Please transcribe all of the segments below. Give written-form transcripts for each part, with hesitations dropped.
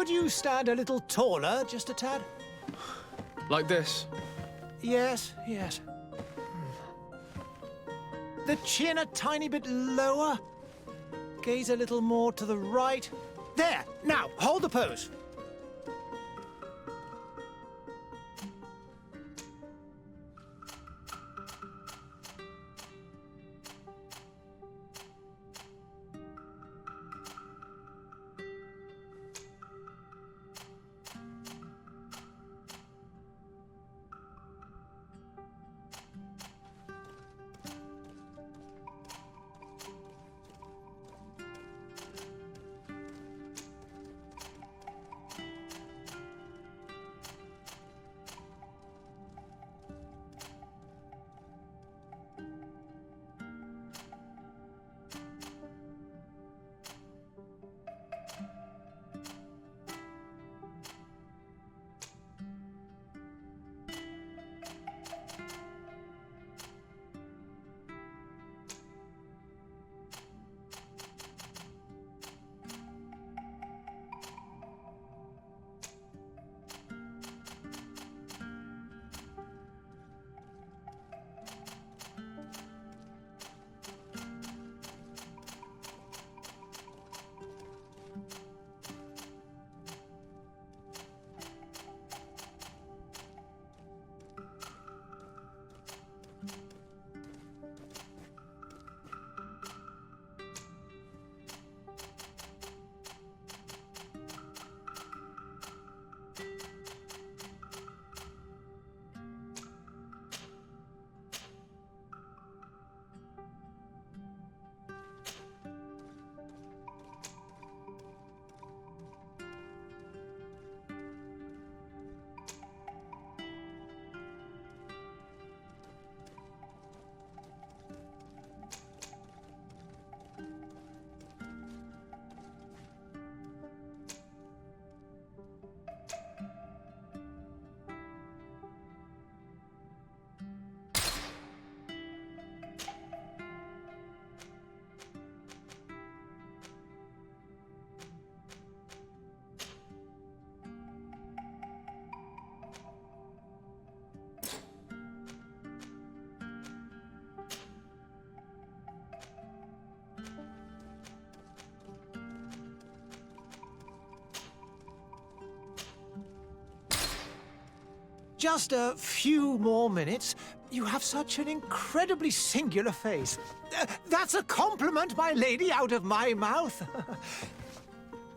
Could you stand a little taller, just a tad? Like this? Yes, yes. The chin a tiny bit lower. Gaze a little more to the right. There! Now, hold the pose. Just a few more minutes. You have such an incredibly singular face. That's a compliment, my lady, out of my mouth.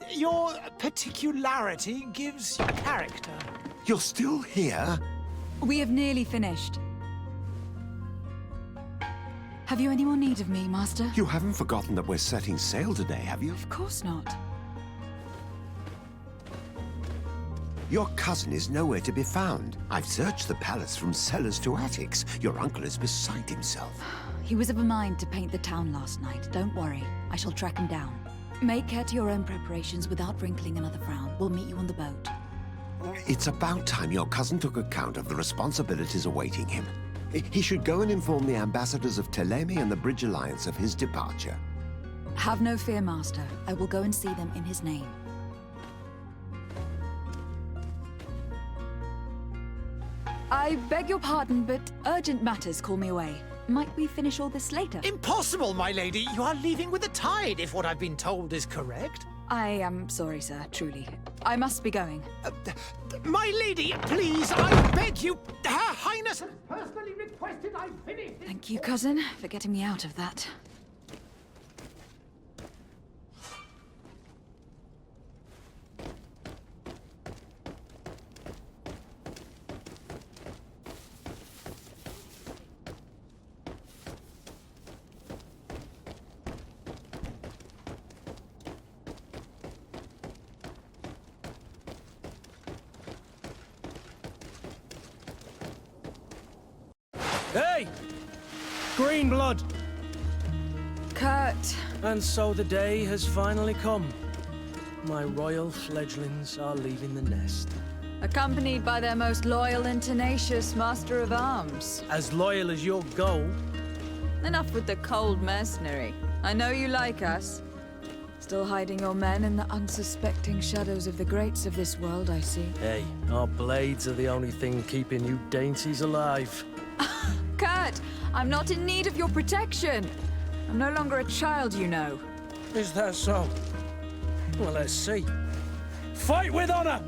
Your particularity gives you character. You're still here? We have nearly finished. Have you any more need of me, Master? You haven't forgotten that we're setting sail today, have you? Of course not. Your cousin is nowhere to be found. I've searched the palace from cellars to attics. Your uncle is beside himself. He was of a mind to paint the town last night. Don't worry. I shall track him down. Make care to your own preparations without wrinkling another frown. We'll meet you on the boat. It's about time your cousin took account of the responsibilities awaiting him. He should go and inform the ambassadors of Telemi and the Bridge Alliance of his departure. Have no fear, Master. I will go and see them in his name. I beg your pardon, but urgent matters call me away. Might we finish all this later? Impossible, my lady. You are leaving with the tide, if what I've been told is correct. I am sorry, sir, truly. I must be going. My lady, please, I beg you. Her Highness has personally requested I finish this. Thank you, cousin, for getting me out of that. Hey! Green blood! Kurt! And so the day has finally come. My royal fledglings are leaving the nest. Accompanied by their most loyal and tenacious master of arms. As loyal as your gold. Enough with the cold mercenary. I know you like us. Still hiding your men in the unsuspecting shadows of the greats of this world, I see. Hey, our blades are the only thing keeping you dainties alive. Kurt, I'm not in need of your protection. I'm no longer a child, you know. Is that so? Well, let's see. Fight with honor!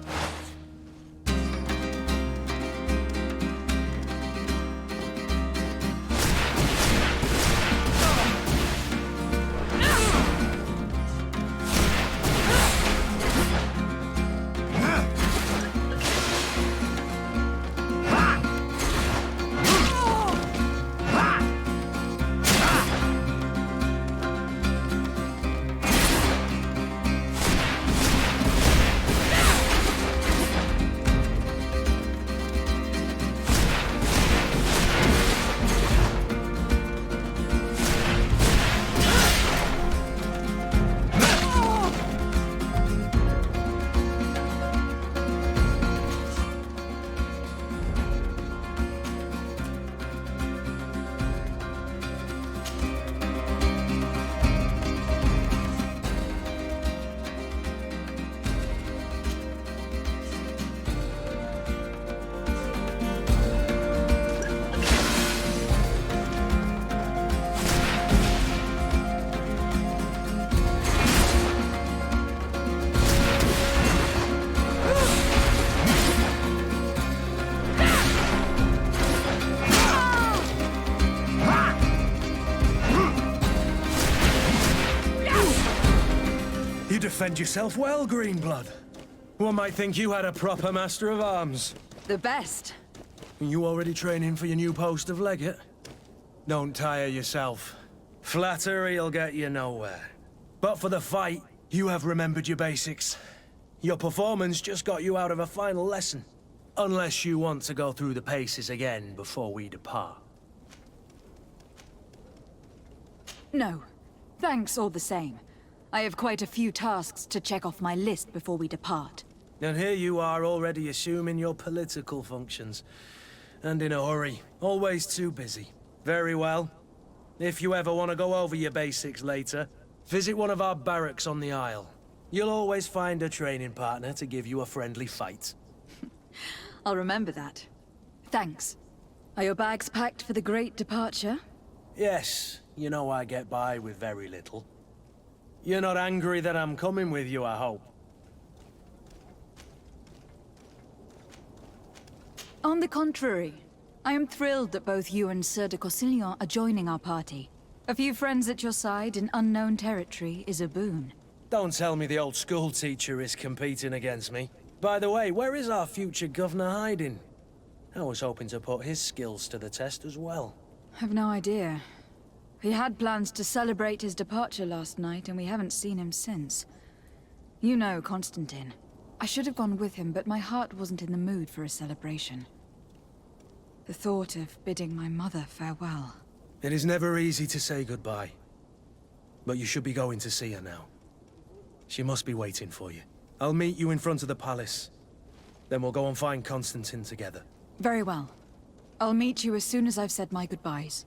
You defend yourself well, Greenblood. One might think you had a proper master of arms. The best. You already training for your new post of legate? Don't tire yourself. Flattery'll get you nowhere. But for the fight, you have remembered your basics. Your performance just got you out of a final lesson. Unless you want to go through the paces again before we depart. No. Thanks all the same. I have quite a few tasks to check off my list before we depart. And here you are already assuming your political functions. And in a hurry. Always too busy. Very well. If you ever want to go over your basics later, visit one of our barracks on the Isle. You'll always find a training partner to give you a friendly fight. I'll remember that. Thanks. Are your bags packed for the great departure? Yes, you know I get by with very little. You're not angry that I'm coming with you, I hope. On the contrary, I am thrilled that both you and Sir de Corsillon are joining our party. A few friends at your side in unknown territory is a boon. Don't tell me the old school teacher is competing against me. By the way, where is our future governor hiding? I was hoping to put his skills to the test as well. I've no idea. He had plans to celebrate his departure last night, and we haven't seen him since. You know Constantine. I should have gone with him, but my heart wasn't in the mood for a celebration. The thought of bidding my mother farewell. It is never easy to say goodbye. But you should be going to see her now. She must be waiting for you. I'll meet you in front of the palace. Then we'll go and find Constantine together. Very well. I'll meet you as soon as I've said my goodbyes.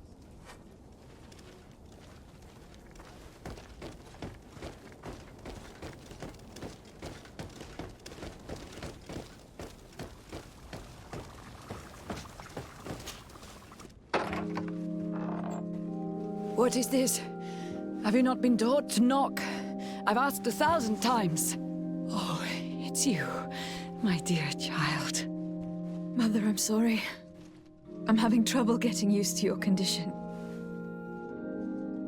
What is this? Have you not been taught to knock? I've asked 1,000 times. Oh, it's you, my dear child. Mother, I'm sorry. I'm having trouble getting used to your condition.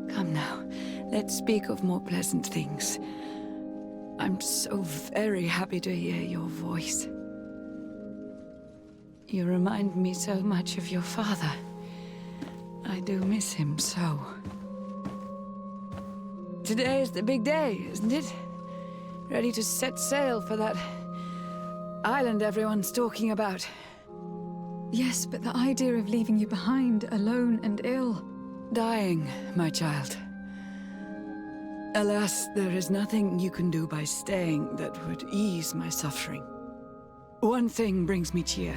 Come now, let's speak of more pleasant things. I'm so very happy to hear your voice. You remind me so much of your father. I do miss him so. Today is the big day, isn't it? Ready to set sail for that island everyone's talking about. Yes, but the idea of leaving you behind, alone and ill. Dying, my child. Alas, there is nothing you can do by staying that would ease my suffering. One thing brings me cheer.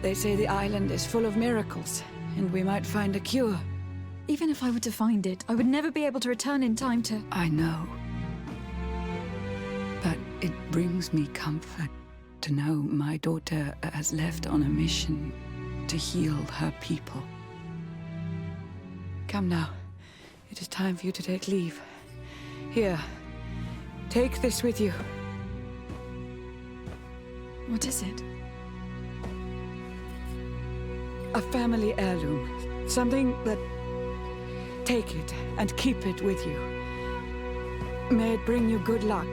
They say the island is full of miracles, and we might find a cure. Even if I were to find it, I would never be able to return in time to... I know. But it brings me comfort to know my daughter has left on a mission to heal her people. Come now. It is time for you to take leave. Here, take this with you. What is it? A family heirloom. Something that... Take it and keep it with you. May it bring you good luck.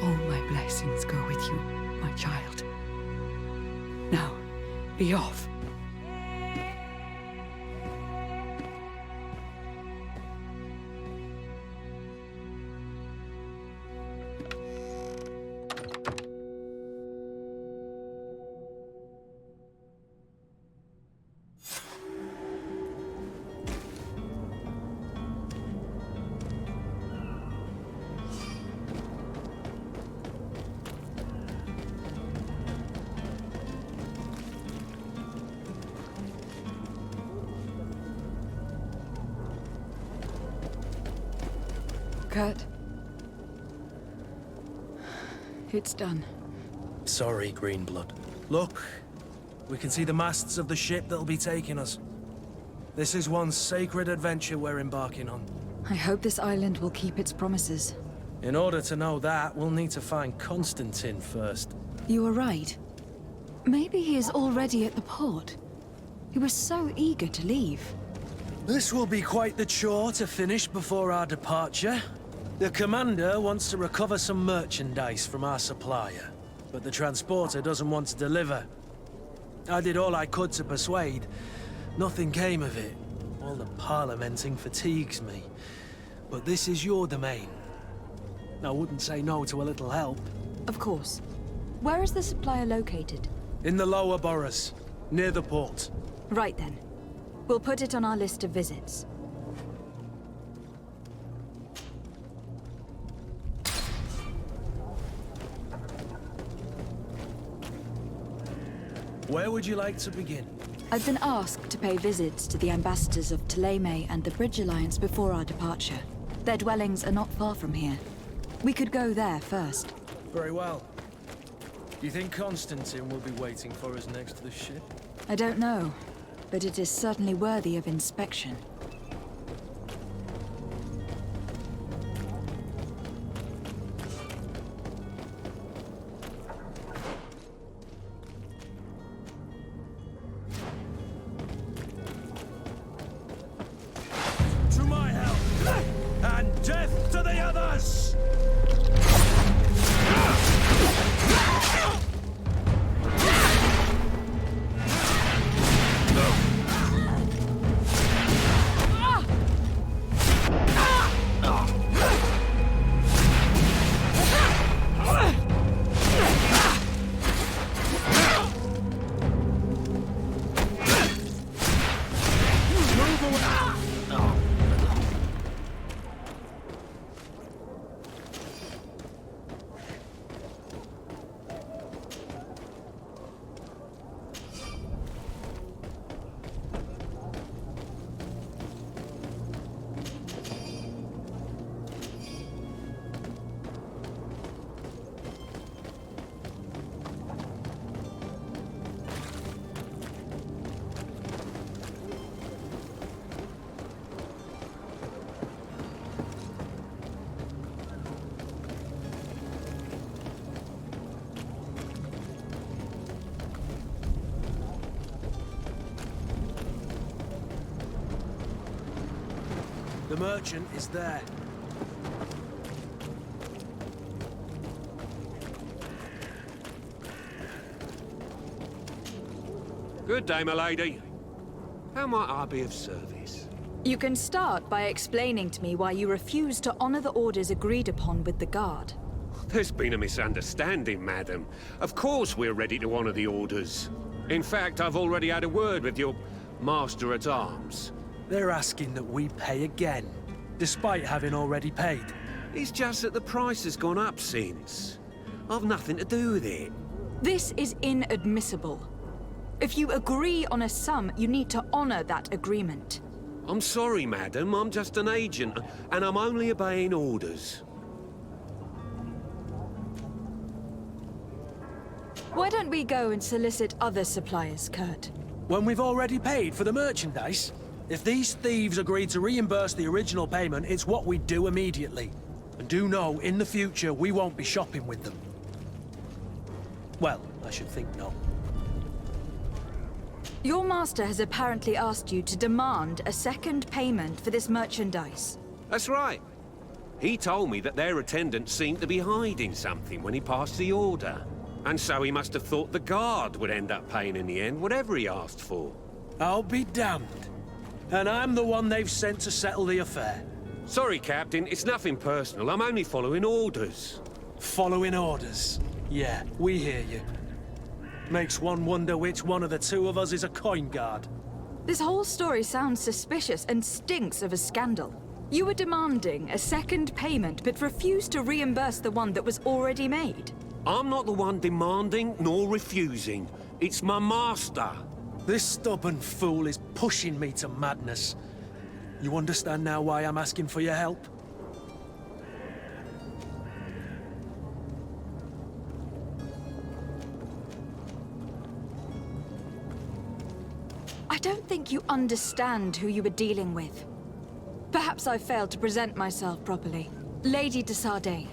All my blessings go with you, my child. Now, be off. Kurt. It's done. Sorry, Greenblood. Look, we can see the masts of the ship that'll be taking us. This is one sacred adventure we're embarking on. I hope this island will keep its promises. In order to know that, we'll need to find Constantine first. You were right. Maybe he is already at the port. He was so eager to leave. This will be quite the chore to finish before our departure. The commander wants to recover some merchandise from our supplier, but the transporter doesn't want to deliver. I did all I could to persuade. Nothing came of it. All the parliamenting fatigues me. But this is your domain. I wouldn't say no to a little help. Of course. Where is the supplier located? In the lower boroughs, near the port. Right then. We'll put it on our list of visits. Where would you like to begin? I've been asked to pay visits to the ambassadors of Thélème and the Bridge Alliance before our departure. Their dwellings are not far from here. We could go there first. Very well. Do you think Constantine will be waiting for us next to the ship? I don't know, but it is certainly worthy of inspection. To my help! And death to the others! The merchant is there. Good day, my lady. How might I be of service? You can start by explaining to me why you refuse to honor the orders agreed upon with the guard. There's been a misunderstanding, madam. Of course we're ready to honor the orders. In fact, I've already had a word with your master-at-arms. They're asking that we pay again, despite having already paid. It's just that the price has gone up since. I've nothing to do with it. This is inadmissible. If you agree on a sum, you need to honor that agreement. I'm sorry, madam. I'm just an agent, and I'm only obeying orders. Why don't we go and solicit other suppliers, Kurt? When we've already paid for the merchandise? If these thieves agreed to reimburse the original payment, it's what we'd do immediately. And do know, in the future, we won't be shopping with them. Well, I should think not. Your master has apparently asked you to demand a second payment for this merchandise. That's right. He told me that their attendant seemed to be hiding something when he passed the order. And so he must have thought the guard would end up paying in the end, whatever he asked for. I'll be damned. And I'm the one they've sent to settle the affair. Sorry, Captain, it's nothing personal. I'm only following orders. Following orders. Yeah, we hear you. Makes one wonder which one of the two of us is a coin guard. This whole story sounds suspicious and stinks of a scandal. You were demanding a second payment, but refused to reimburse the one that was already made. I'm not the one demanding nor refusing. It's my master. This stubborn fool is pushing me to madness. You understand now why I'm asking for your help? I don't think you understand who you were dealing with. Perhaps I failed to present myself properly. Lady de Sardet,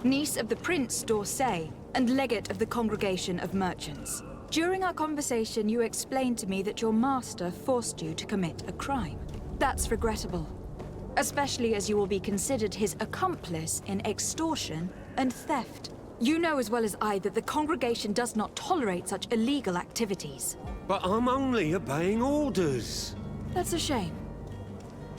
niece of the Prince d'Orsay, and legate of the Congregation of Merchants. During our conversation, you explained to me that your master forced you to commit a crime. That's regrettable, especially as you will be considered his accomplice in extortion and theft. You know as well as I that the Congregation does not tolerate such illegal activities. But I'm only obeying orders. That's a shame.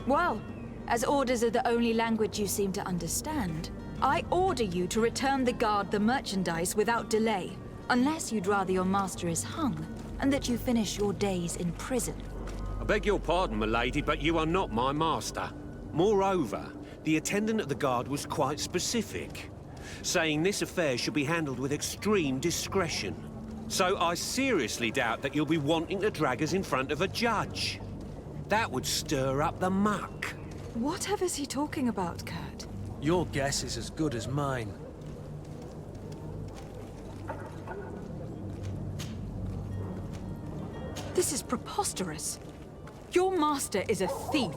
Well, as orders are the only language you seem to understand, I order you to return the guard the merchandise without delay, unless you'd rather your master is hung, and that you finish your days in prison. I beg your pardon, milady, but you are not my master. Moreover, the attendant of the guard was quite specific, saying this affair should be handled with extreme discretion. So I seriously doubt that you'll be wanting to drag us in front of a judge. That would stir up the muck. Whatever is he talking about, Kurt? Your guess is as good as mine. This is preposterous. Your master is a thief.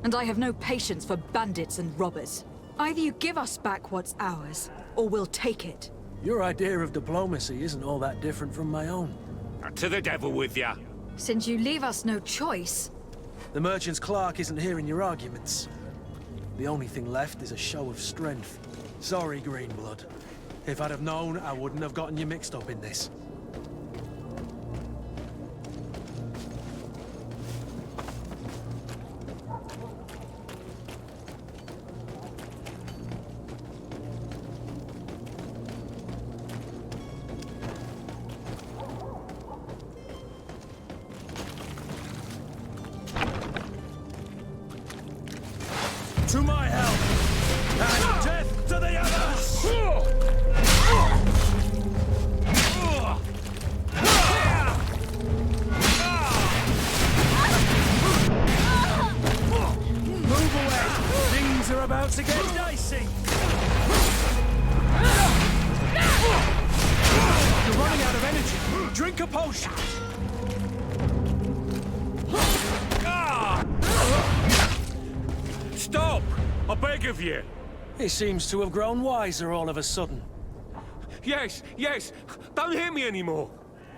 And I have no patience for bandits and robbers. Either you give us back what's ours, or we'll take it. Your idea of diplomacy isn't all that different from my own. To the devil with ya. Since you leave us no choice... The merchant's clerk isn't hearing your arguments. The only thing left is a show of strength. Sorry, Greenblood. If I'd have known, I wouldn't have gotten you mixed up in this. To my help! And death to the others! Move away! Things are about to get dicey! You're running out of energy! Drink a potion! Stop! I beg of you! He seems to have grown wiser all of a sudden. Yes, yes! Don't hit me anymore!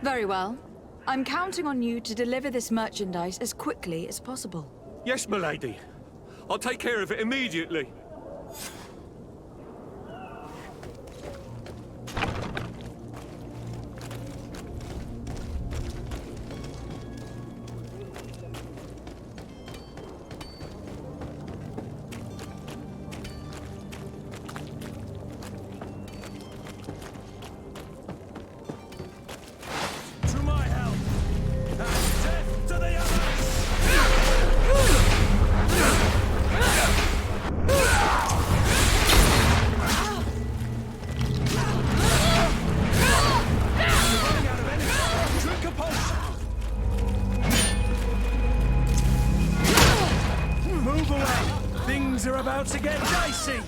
Very well. I'm counting on you to deliver this merchandise as quickly as possible. Yes, milady. I'll take care of it immediately. Things are about to get dicey!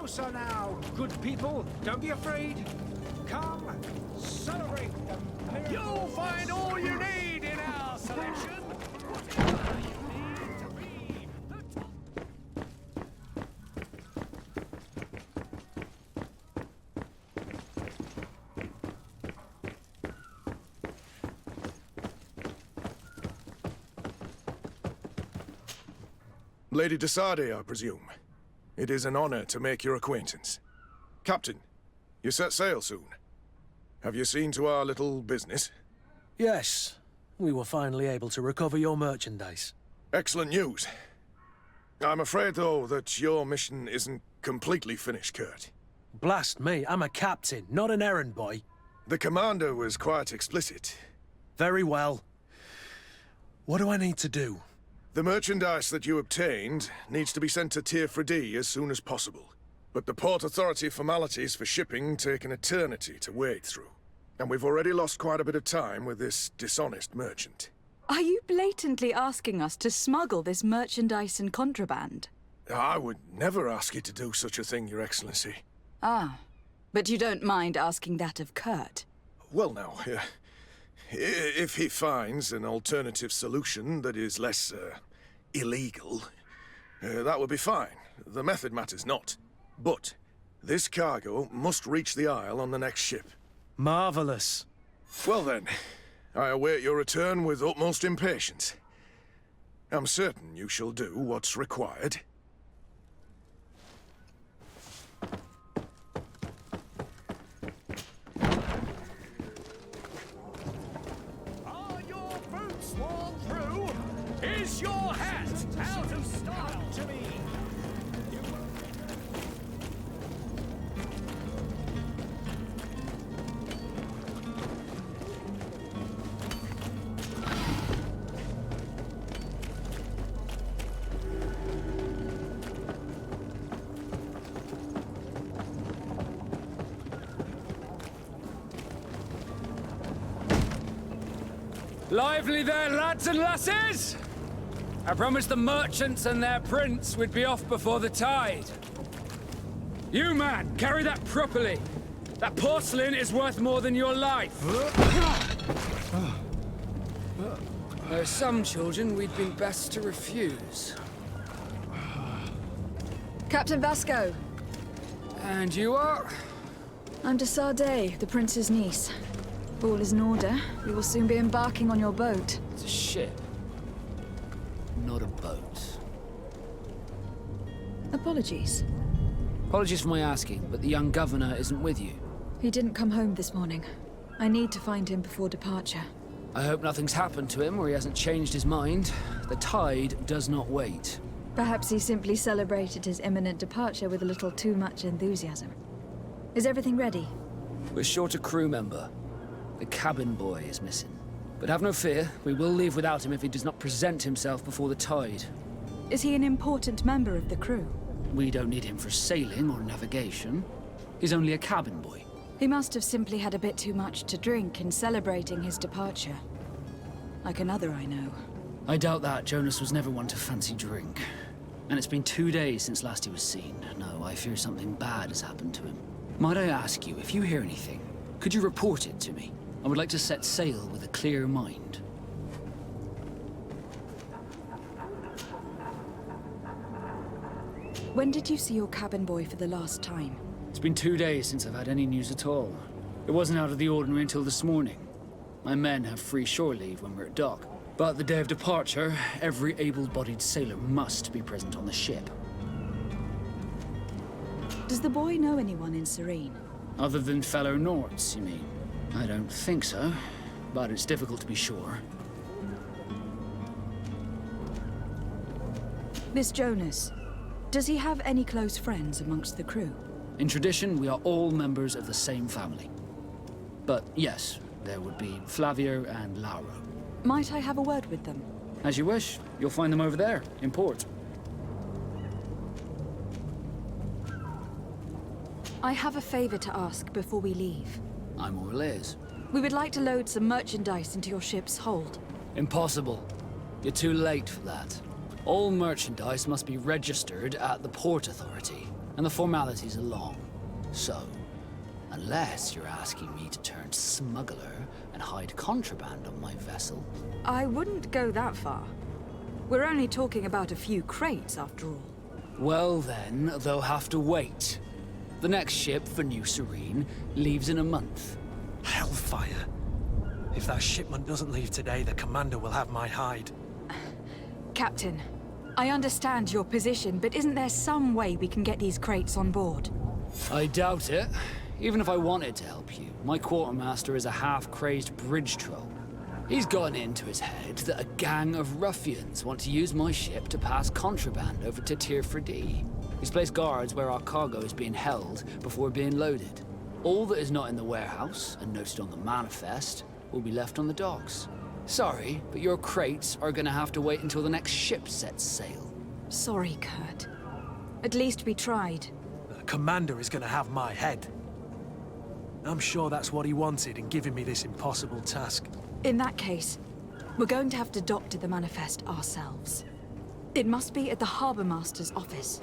closer now, good people. Don't be afraid. Come, celebrate the miracle. You'll find all you need in our selection. Whatever you need to be the top. Lady de Sardet, I presume. It is an honor to make your acquaintance. Captain, you set sail soon. Have you seen to our little business? Yes. We were finally able to recover your merchandise. Excellent news. I'm afraid, though, that your mission isn't completely finished, Kurt. Blast me, I'm a captain, not an errand boy. The commander was quite explicit. Very well. What do I need to do? The merchandise that you obtained needs to be sent to Tier 4D as soon as possible. But the Port Authority formalities for shipping take an eternity to wade through. And we've already lost quite a bit of time with this dishonest merchant. Are you blatantly asking us to smuggle this merchandise and contraband? I would never ask you to do such a thing, Your Excellency. Ah, but you don't mind asking that of Kurt? Well, now, if he finds an alternative solution that is less, illegal, that would be fine. The method matters not. But this cargo must reach the Isle on the next ship. Marvelous. Well then, I await your return with utmost impatience. I'm certain you shall do what's required. Are your boots worn through? Is your hat out of style to me? Lively there, lads and lasses! I promised the merchants and their prince we'd be off before the tide. You, man, carry that properly. That porcelain is worth more than your life. There are some children we'd been best to refuse. Captain Vasco, And you are? I'm de Sardet, the prince's niece. All is in order. We will soon be embarking on your boat. It's a ship, not a boat. Apologies. Apologies for my asking, but the young governor isn't with you. He didn't come home this morning. I need to find him before departure. I hope nothing's happened to him or he hasn't changed his mind. The tide does not wait. Perhaps he simply celebrated his imminent departure with a little too much enthusiasm. Is everything ready? We're short a crew member. The cabin boy is missing. But have no fear, we will leave without him if he does not present himself before the tide. Is he an important member of the crew? We don't need him for sailing or navigation. He's only a cabin boy. He must have simply had a bit too much to drink in celebrating his departure. Like another I know. I doubt that. Jonas was never one to fancy drink. And it's been 2 days since last he was seen. No, I fear something bad has happened to him. Might I ask you, if you hear anything, could you report it to me? I would like to set sail with a clear mind. When did you see your cabin boy for the last time? It's been 2 days since I've had any news at all. It wasn't out of the ordinary until this morning. My men have free shore leave when we're at dock. But the day of departure, every able-bodied sailor must be present on the ship. Does the boy know anyone in Serene? Other than fellow Nords, you mean? I don't think so, but it's difficult to be sure. Miss Jonas, does he have any close friends amongst the crew? In tradition, we are all members of the same family. But yes, there would be Flavio and Laura. Might I have a word with them? As you wish. You'll find them over there, in port. I have a favor to ask before we leave. I'm all ears. We would like to load some merchandise into your ship's hold. Impossible. You're too late for that. All merchandise must be registered at the Port Authority. and the formalities are long. So, unless you're asking me to turn smuggler and hide contraband on my vessel... I wouldn't go that far. We're only talking about a few crates, after all. Well then, they'll have to wait. The next ship for New Serene leaves in a month. Hellfire. If that shipment doesn't leave today, the commander will have my hide. Captain, I understand your position, but isn't there some way we can get these crates on board? I doubt it. Even if I wanted to help you, my quartermaster is a half-crazed bridge troll. He's gotten into his head that a gang of ruffians want to use my ship to pass contraband over to Tier 4D. He's placed guards where our cargo is being held before being loaded. All that is not in the warehouse, and noted on the manifest, will be left on the docks. Sorry, but your crates are gonna have to wait until the next ship sets sail. Sorry, Kurt. At least we tried. The commander is gonna have my head. I'm sure that's what he wanted in giving me this impossible task. In that case, we're going to have to doctor the manifest ourselves. It must be at the Harbour Master's office.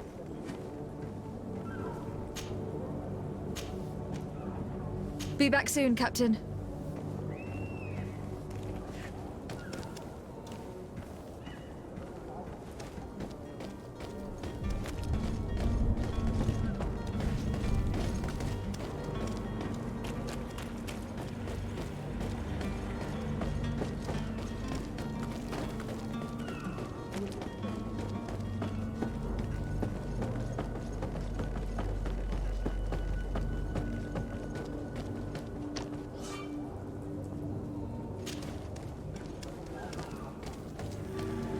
Be back soon, Captain.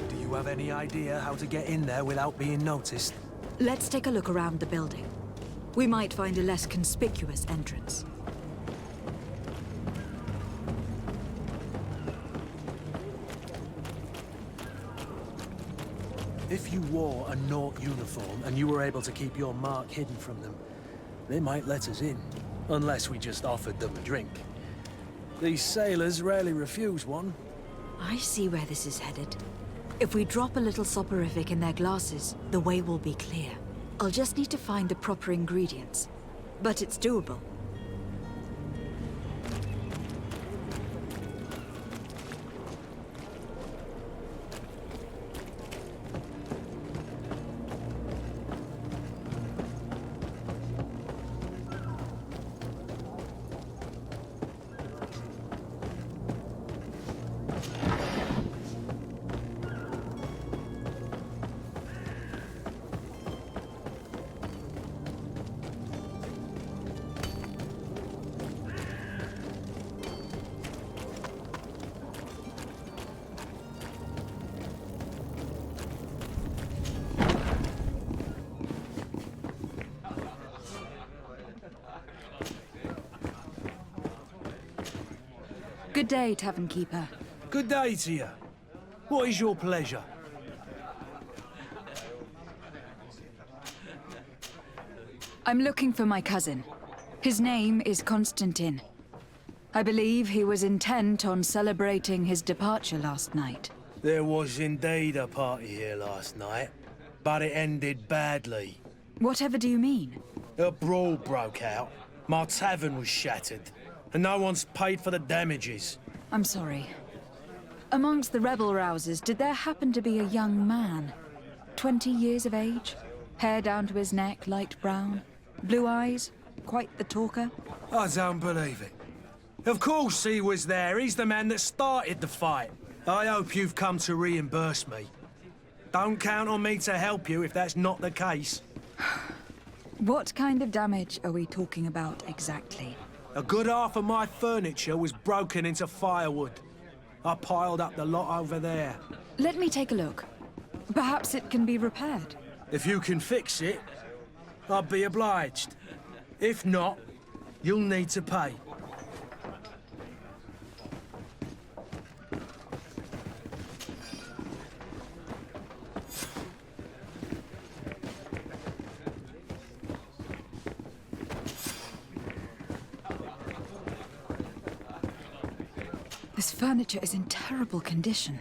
Do you have any idea how to get in there without being noticed? Let's take a look around the building. We might find a less conspicuous entrance. If you wore a Naut uniform and you were able to keep your mark hidden from them, they might let us in. Unless we just offered them a drink. These sailors rarely refuse one. I see where this is headed. If we drop a little soporific in their glasses, the way will be clear. I'll just need to find the proper ingredients. But it's doable. Good day, Tavern Keeper. Good day to you. What is your pleasure? I'm looking for my cousin. His name is Constantine. I believe he was intent on celebrating his departure last night. There was indeed a party here last night, but it ended badly. Whatever do you mean? A brawl broke out. My tavern was shattered, and no one's paid for the damages. I'm sorry. Amongst the rebel rousers, did there happen to be a young man? 20 years of age? Hair down to his neck, light brown? Blue eyes? Quite the talker? I don't believe it. Of course he was there. He's the man that started the fight. I hope you've come to reimburse me. Don't count on me to help you if that's not the case. What kind of damage are we talking about exactly? A good half of my furniture was broken into firewood. I piled up the lot over there. Let me take a look. Perhaps it can be repaired. If you can fix it, I'll be obliged. If not, you'll need to pay. This furniture is in terrible condition.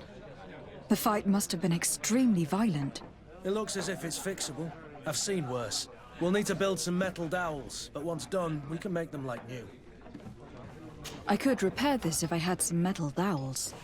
The fight must have been extremely violent. It looks as if it's fixable. I've seen worse. We'll need to build some metal dowels, but once done, we can make them like new. I could repair this if I had some metal dowels.